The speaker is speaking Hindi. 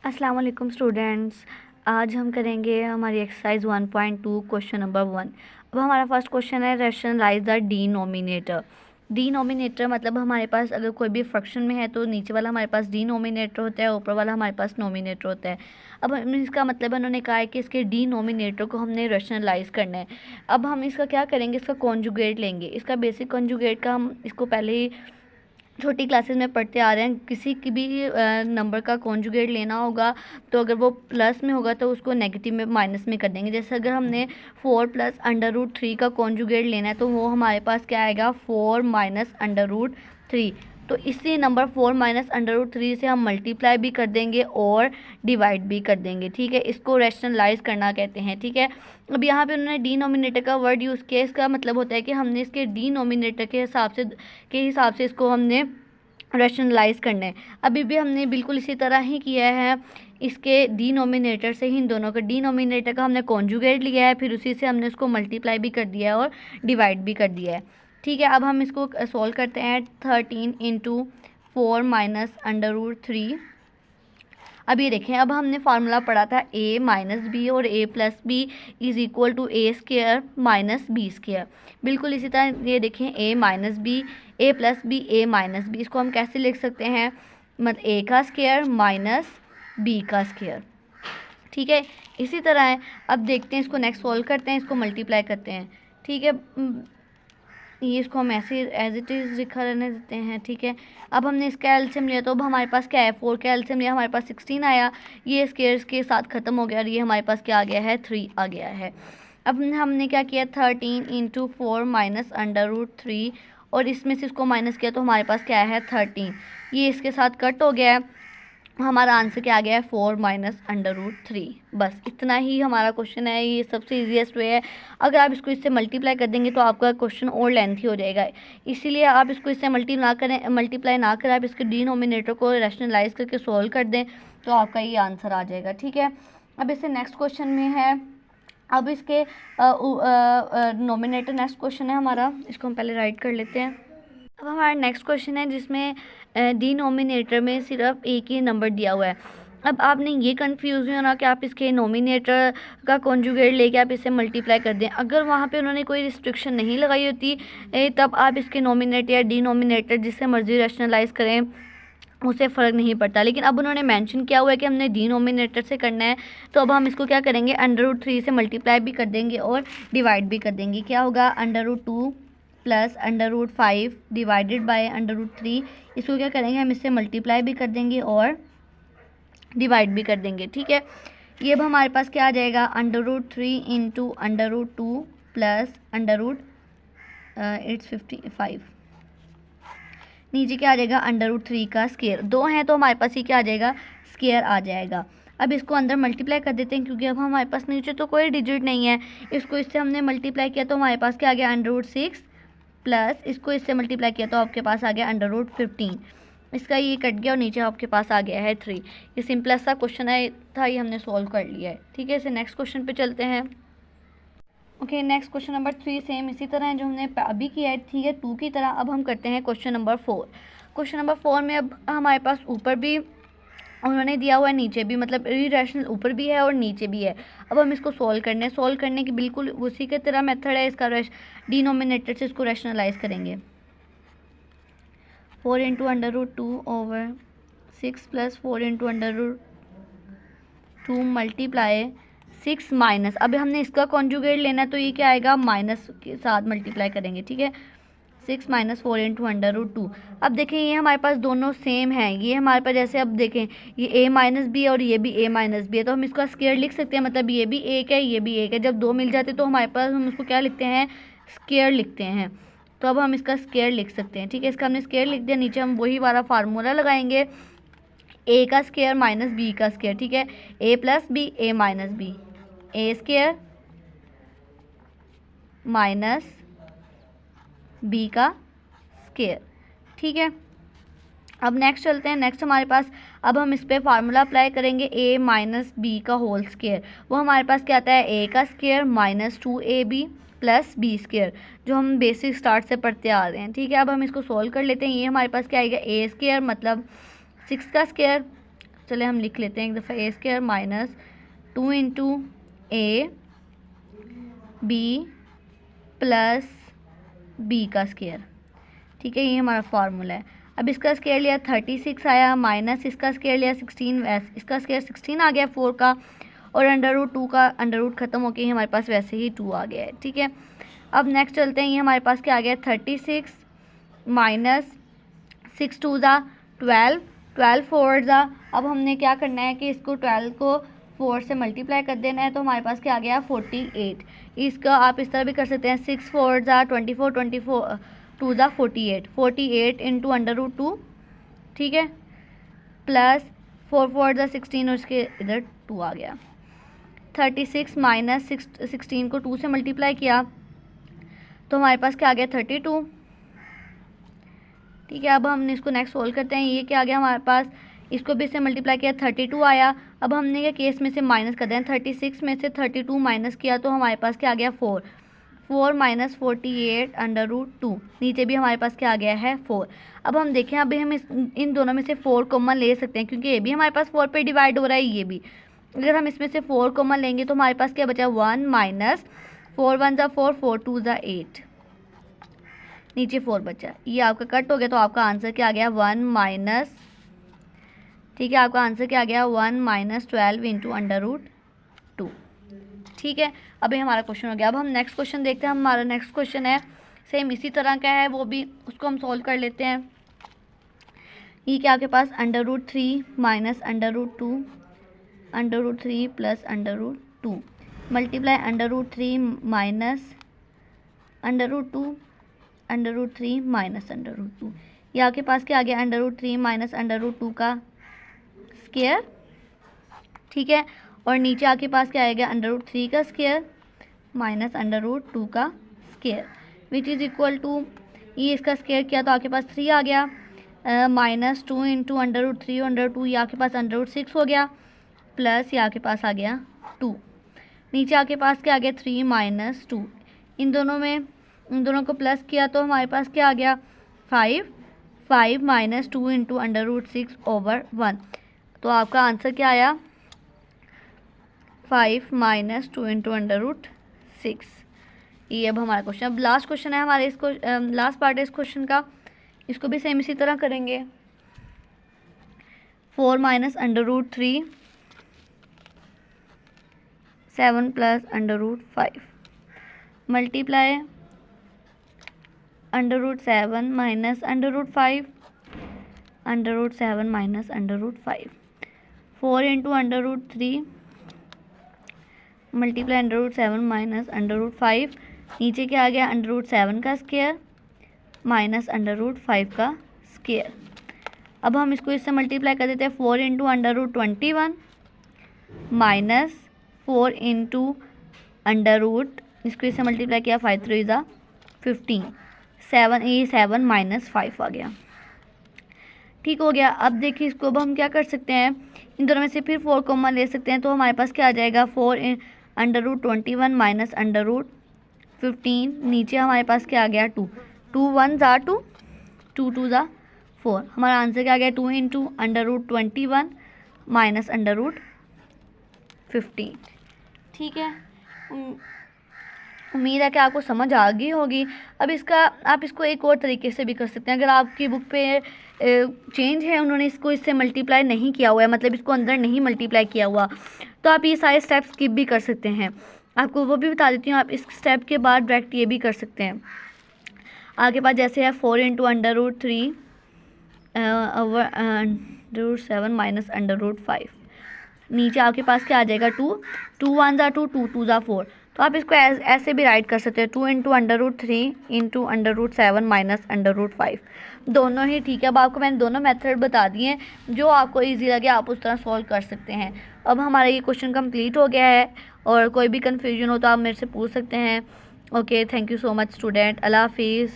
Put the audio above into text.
अस्सलाम वालेकुम स्टूडेंट्स। आज हम करेंगे हमारी एक्सरसाइज 1.2 क्वेश्चन नंबर 1। अब हमारा फर्स्ट क्वेश्चन है रैशनलाइज द डिनोमिनेटर। डिनोमिनेटर मतलब हमारे पास अगर कोई भी फ्रैक्शन में है तो नीचे वाला हमारे पास डिनोमिनेटर होता है, ऊपर वाला हमारे पास नोमिनेटर होता है। अब इसका मतलब उन्होंने कहा है कि इसके डिनोमिनेटर को हमने रैशनलाइज करना है। अब हम इसका क्या करेंगे, इसका कॉन्जुगेट लेंगे। इसका बेसिक कॉन्जुगेट का हम इसको पहले ही छोटी क्लासेस में पढ़ते आ रहे हैं। किसी की भी नंबर का कॉन्जुगेट लेना होगा तो अगर वो प्लस में होगा तो उसको नेगेटिव में माइनस में कर देंगे। जैसे अगर हमने 4 प्लस √3 का कॉन्जुगेट लेना है तो वो हमारे पास क्या आएगा, 4 माइनस √3। तो इसी नंबर 4 माइनस √3 से हम मल्टीप्लाई भी कर देंगे और डिवाइड भी कर देंगे। ठीक है, इसको रैशनलाइज करना कहते हैं। ठीक है, अब यहाँ पे उन्होंने डिनोमिनेटर का वर्ड यूज़ किया। इसका मतलब होता है कि हमने इसके डिनोमिनेटर के हिसाब से इसको हमने रैशनलाइज करना है। अभी भी हमने बिल्कुल इसी तरह ही किया है। इसके डिनोमिनेटर से ही इन दोनों का डिनोमिनेटर का हमने कॉन्जुगेट लिया है, फिर उसी से हमने उसको मल्टीप्लाई भी कर दिया है और डिवाइड भी कर दिया है। ठीक है, अब हम इसको सॉल्व करते हैं। 13 × 4 माइनस √3। अब ये देखें, अब हमने फार्मूला पढ़ा था a माइनस बी और a plus B is equal to a square minus B square. बिल्कुल इसी तरह ये देखें, a minus B, a plus B, a minus B, इसको हम कैसे लिख सकते हैं, मतलब a का स्क्वायर माइनस b का स्क्वायर। ठीक है, इसी तरह है। अब देखते हैं, इसको नेक्स्ट सॉल्व करते हैं, इसको मल्टीप्लाई करते हैं। ठीक है, ये इसको हम ऐसे एज इट इज़ लिखा रहने देते हैं। ठीक है, अब हमने इसका एलसीएम लिया तो अब हमारे पास क्या है, 4 का एलसीएम लिया, हमारे पास 16 आया। ये स्क्वायर्स के साथ ख़त्म हो गया और ये हमारे पास क्या आ गया है, 3 आ गया है। अब हमने क्या किया, 13 × 4 माइनस √3 और इसमें से इसको माइनस किया तो हमारे पास क्या है, 13। ये इसके साथ कट हो गया है। हमारा आंसर क्या आ गया है, 4 माइनस √3। बस इतना ही हमारा क्वेश्चन है। ये सबसे इजीएस्ट वे है। अगर आप इसको इससे मल्टीप्लाई कर देंगे तो आपका क्वेश्चन और लेंथी हो जाएगा। इसीलिए आप इसको इससे मल्टीप्लाई ना करें, आप इसके डिनोमिनेटर को रैशनलाइज करके सॉल्व कर दें तो आपका ये आंसर आ जाएगा। ठीक है, अब इससे नेक्स्ट क्वेश्चन में है, अब इसके नोमिनेटर नेक्स्ट क्वेश्चन है हमारा, इसको हम पहले राइट कर लेते हैं। अब हमारा नेक्स्ट क्वेश्चन है जिसमें डिनोमिनेटर में सिर्फ एक ही नंबर दिया हुआ है। अब आपने ये कंफ्यूज नहीं होना कि आप इसके नोमिनेटर का कॉन्जुगेट लेके आप इसे मल्टीप्लाई कर दें। अगर वहाँ पे उन्होंने कोई रिस्ट्रिक्शन नहीं लगाई होती तब आप इसके नोमिनेटर या डिनोमिनेटर जिससे मर्जी रैशनलाइज करें, उससे फ़र्क नहीं पड़ता। लेकिन अब उन्होंने मेंशन किया हुआ है कि हमने डिनोमिनेटर से करना है, तो अब हम इसको क्या करेंगे, √3 से मल्टीप्लाई भी कर देंगे और डिवाइड भी कर देंगे। क्या होगा, √2 प्लस √5 डिवाइडेड बाय √3। इसको क्या करेंगे, हम इससे मल्टीप्लाई भी कर देंगे और डिवाइड भी कर देंगे। ठीक है, ये अब हमारे पास क्या आ जाएगा, √3 × √2 प्लस it's 55। नीचे क्या आ जाएगा, √3 का स्क्वायर। दो हैं तो हमारे पास ये क्या आ जाएगा, स्क्वायर आ जाएगा। अब इसको अंदर मल्टीप्लाई कर देते हैं क्योंकि अब हमारे पास नीचे तो कोई डिजिट नहीं है। इसको इससे हमने मल्टीप्लाई किया तो हमारे पास क्या आ गया, √6 प्लस इसको इससे मल्टीप्लाई किया तो आपके पास आ गया √15। इसका ये कट गया और नीचे आपके पास आ गया है 3। ये सिंपल सा क्वेश्चन है था, ये हमने सॉल्व कर लिया है। ठीक है, इसे नेक्स्ट क्वेश्चन पे चलते हैं। Okay, next question number 3 same इसी तरह है जो हमने अभी किया है। ठीक है, 2 की तरह अब हम करते हैं क्वेश्चन नंबर 4। क्वेश्चन नंबर 4 में अब हमारे पास ऊपर भी उन्होंने दिया हुआ है, नीचे भी, मतलब इरेशनल ऊपर भी है और नीचे भी है। अब हम इसको सॉल्व करने की बिल्कुल उसी के तरह मेथड है इसका। डिनोमिनेटर से इसको रैशनलाइज करेंगे। 4 × √2/6 प्लस 4 × √2 मल्टीप्लाई 6 माइनस, अब हमने इसका कॉन्जुगेट लेना है तो ये क्या आएगा, माइनस के साथ मल्टीप्लाई करेंगे। ठीक है, 6 माइनस 4 × √2। अब देखें, ये हमारे पास दोनों सेम हैं। ये हमारे पास जैसे अब देखें, ये a माइनस बी और ये भी a माइनस बी है, तो हम इसका स्क्वायर लिख सकते हैं। मतलब ये भी एक है, ये भी एक है। जब दो मिल जाते तो हमारे पास हम उसको क्या लिखते हैं, स्क्वायर लिखते हैं। तो अब हम इसका स्क्वायर लिख सकते हैं। ठीक है, इसका हमने स्क्वायर लिख दिया। नीचे हम वही वाला फार्मूला लगाएंगे, a का स्क्वायर माइनस b का स्क्वायर। ठीक है, a plus B, a minus B, a square minus b का स्क्वायर। ठीक है, अब नेक्स्ट चलते हैं। नेक्स्ट हमारे पास, अब हम इस पर फार्मूला अप्लाई करेंगे, a माइनस बी का होल स्क्वायर। वो हमारे पास क्या आता है, a का square minus 2ab plus B square, जो हम बेसिक स्टार्ट से पढ़ते आ रहे हैं। ठीक है, अब हम इसको सॉल्व कर लेते हैं। ये हमारे पास क्या आएगा, a स्क्वायर मतलब 6 का स्क्वायर चले हम लिख लेते हैं एक दफ़ा A square minus 2 into A B plus B का स्क्वायर। ठीक है, ये हमारा फार्मूला है। अब इसका स्क्वायर लिया 36 आया, माइनस इसका स्क्वायर लिया 16, इसका स्क्वायर 16 आ गया 4 का, और अंडर रूट 2 का अंडर रूट ख़त्म होकर ही हमारे पास वैसे ही 2 आ गया है। ठीक है, अब नेक्स्ट चलते हैं। ये हमारे पास क्या आ गया 36 माइनस 6 2 ज़ा 12, 12 4 ज़ा। अब हमने क्या करना है कि इसको 12 को 4 से मल्टीप्लाई कर देना है, तो हमारे पास क्या आ गया 48। इसका आप इस तरह भी कर सकते हैं 6 4 ज़ा 24, 24 2 ज़ा 48, 48 इंटू अंडर रूट 2। ठीक है, प्लस 4 4 ज़ा 16 और इसके इधर 2 आ गया। 36 माइनस 16 को 2 से मल्टीप्लाई किया तो हमारे पास क्या आ गया 32। ठीक है, अब हमने इसको नेक्स्ट सोल्व करते हैं। ये क्या आ गया हमारे पास, इसको भी इससे मल्टीप्लाई किया 32 आया। अब हमने क्या केस में से माइनस कर दिया, 36 में से 32 माइनस किया तो हमारे पास क्या आ गया 4, 4 माइनस 48 अंडर रूट 2। नीचे भी हमारे पास क्या आ गया है 4। अब हम देखें, अभी हम इन दोनों में से 4 कॉमन ले सकते हैं, क्योंकि ये भी हमारे पास 4 पे डिवाइड हो रहा है, ये भी। अगर हम इसमें से 4 कॉमन लेंगे तो हमारे पास क्या बचा 1 माइनस 4 1 ज़ा 4, 4 2 ज़ा 8, नीचे 4 बचा। ये आपका कट हो गया तो आपका आंसर क्या आ गया 1 माइनस, ठीक है, आपका आंसर क्या आ गया 1 माइनस 12 इंटू अंडर रूट 2। ठीक है, अभी हमारा क्वेश्चन हो गया। अब हम नेक्स्ट क्वेश्चन देखते हैं। हमारा नेक्स्ट क्वेश्चन है सेम इसी तरह का है, वो भी उसको हम सॉल्व कर लेते हैं। ये क्या आपके पास under root 3 minus under root 2, under root 3 plus under root 2 multiply under root 3 minus under root 2, under root 3 minus under root 2। ये आपके पास क्या आ गया under root 3 minus under root 2 का स्क्वायर। ठीक है, और नीचे आपके पास क्या आएगा अंडर रूट 3 का स्क्वायर माइनस अंडर रूट 2 का square, which is equal to, ये इसका स्क्वायर किया तो आपके पास 3 आ गया, माइनस 2 इंटू अंडर रूट 3 और अंडर2, ये आपके पास अंडर रूट 6 हो गया, प्लस ये आपके पास आ गया 2। नीचे आपके पास क्या आ गया 3 माइनस 2, इन दोनों को प्लस किया तो हमारे पास क्या आ गया 5, 5 minus 2 into under root 6 over 1। तो आपका आंसर क्या आया 5 माइनस 2 इंटू अंडर रूट 6। ये अब हमारा क्वेश्चन, अब लास्ट क्वेश्चन है हमारे, इसको लास्ट पार्ट है इस क्वेश्चन का, इसको भी सेम इसी तरह करेंगे। 4 minus under root 3 7 plus under root 5 multiply under root 7 minus under root 5, under root 7 minus under root 5, 4 into under root 3 multiply under root 7 minus under root 5, नीचे क्या आ गया अंडर रूट 7 का स्क्वायर माइनस अंडर रूट 5 का स्क्वायर। अब हम इसको इससे मल्टीप्लाई कर देते हैं 4 into under root 21 minus 4 into under root, इसको इससे मल्टीप्लाई किया 5 3 ज़ा 15, 7 ये 7 माइनस 5 आ गया। ठीक हो गया। अब देखिए इसको अब हम क्या कर सकते हैं, इन दोनों में से फिर 4 कॉमन ले सकते हैं, तो हमारे पास क्या आ जाएगा 4 under root 21 minus under root 15, नीचे हमारे पास क्या आ गया 2, 2 1 ज़ा 2, 2 2 ज़ा 4, हमारा आंसर क्या आ गया 2 into under root 21 minus under root 15। ठीक है, उम्मीद है कि आपको समझ आ गई होगी। अब आप इसको एक और तरीके से भी कर सकते हैं। अगर आपकी बुक पे चेंज है, उन्होंने इसको इससे मल्टीप्लाई नहीं किया हुआ है, मतलब इसको अंदर नहीं मल्टीप्लाई किया हुआ, तो आप ये सारे स्टेप स्किप भी कर सकते हैं। आपको वो भी बता देती हूँ, आप इस स्टेप के बाद डायरेक्ट ये भी कर सकते हैं। आपके पास जैसे है 4 into under root 3 under root 7 minus under root 5, नीचे आपके पास क्या आ जाएगा 2, 2 1 ज़ा 2, 2 2 ज़ा 4, तो आप इसको ऐसे भी राइट कर सकते हैं 2 into under root 3 into under root 7 minus under root 5, दोनों ही ठीक है। अब आपको मैंने दोनों मेथड बता दिए हैं, जो आपको इजी लगे आप उस तरह सॉल्व कर सकते हैं। अब हमारा ये क्वेश्चन कंप्लीट हो गया है, और कोई भी कन्फ्यूजन हो तो आप मेरे से पूछ सकते हैं। Okay, thank you so much student, अल्लाह हाफिज़।